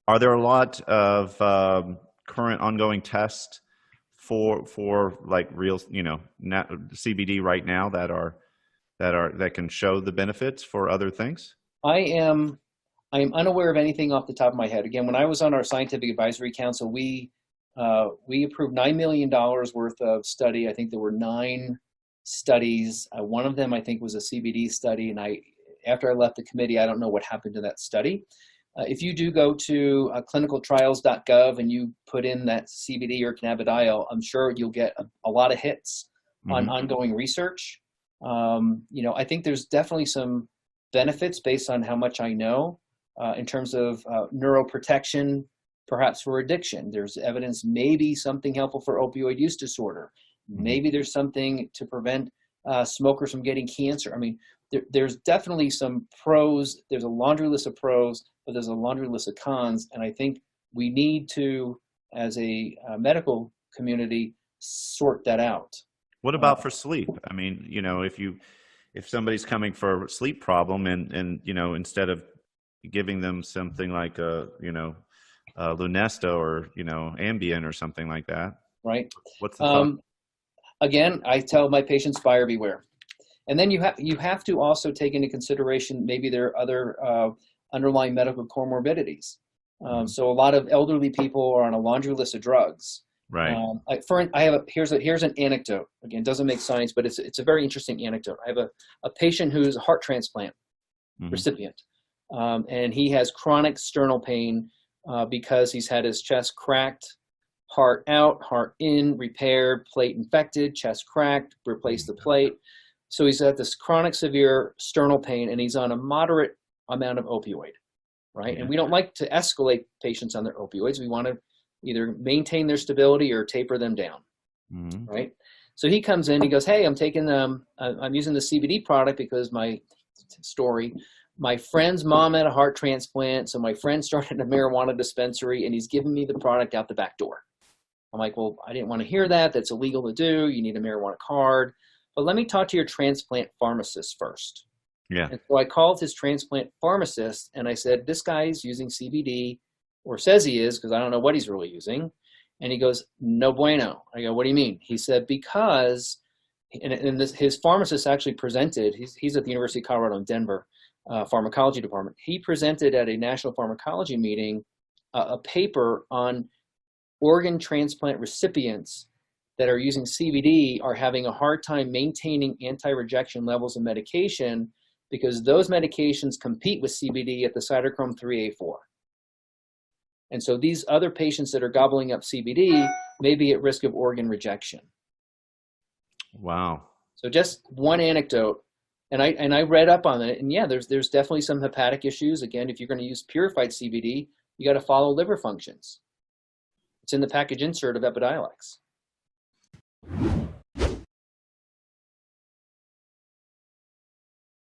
Are there a lot of current ongoing tests for like real, CBD right now that can show the benefits for other things? I am unaware of anything off the top of my head. Again, when I was on our scientific advisory council, we approved $9 million worth of study. I think there were 9 studies. One of them, I think, was a CBD study, and after I left the committee, I don't know what happened to that study. If you do go to clinicaltrials.gov and you put in that CBD or cannabidiol, I'm sure you'll get a lot of hits on ongoing research. I think there's definitely some benefits based on how much I know in terms of neuroprotection, perhaps for addiction. There's evidence maybe something helpful for opioid use disorder. Maybe there's something to prevent smokers from getting cancer. I mean, there's definitely some pros. There's a laundry list of pros, but there's a laundry list of cons. And I think we need to, as a medical community, sort that out. What about for sleep? I mean, if somebody's coming for a sleep problem and instead of giving them something like Lunesta or Ambien or something like that, right? What's the thought? Again, I tell my patients, buyer beware. And then you have to also take into consideration maybe there are other underlying medical comorbidities. So a lot of elderly people are on a laundry list of drugs. Right. Here's an anecdote. Again, it doesn't make science, but it's a very interesting anecdote. I have a patient who's a heart transplant recipient, and he has chronic sternal pain because he's had his chest cracked, heart out, heart in, repaired, plate infected, chest cracked, replaced the plate. So he's at this chronic severe sternal pain, and he's on a moderate amount of opioid, right? And we don't like to escalate patients on their opioids. We want to either maintain their stability or taper them down, right? So he comes in, he goes, hey, I'm using the CBD product because my friend's mom had a heart transplant, so my friend started a marijuana dispensary, and he's giving me the product out the back door. I'm like, well, I didn't want to hear that. That's illegal to do. You need a marijuana card. But let me talk to your transplant pharmacist first. Yeah. And so I called his transplant pharmacist, and I said, this guy's using CBD, or says he is, because I don't know what he's really using. And he goes, no bueno. I go, what do you mean? He said, because, his pharmacist actually presented, he's at the University of Colorado in Denver, pharmacology department. He presented at a national pharmacology meeting a paper on organ transplant recipients that are using CBD are having a hard time maintaining anti-rejection levels of medication because those medications compete with CBD at the cytochrome 3A4. And so these other patients that are gobbling up CBD may be at risk of organ rejection. Wow. So just one anecdote. And I read up on it, and yeah, there's definitely some hepatic issues. Again, if you're going to use purified CBD, you got to follow liver functions. It's in the package insert of Epidiolex.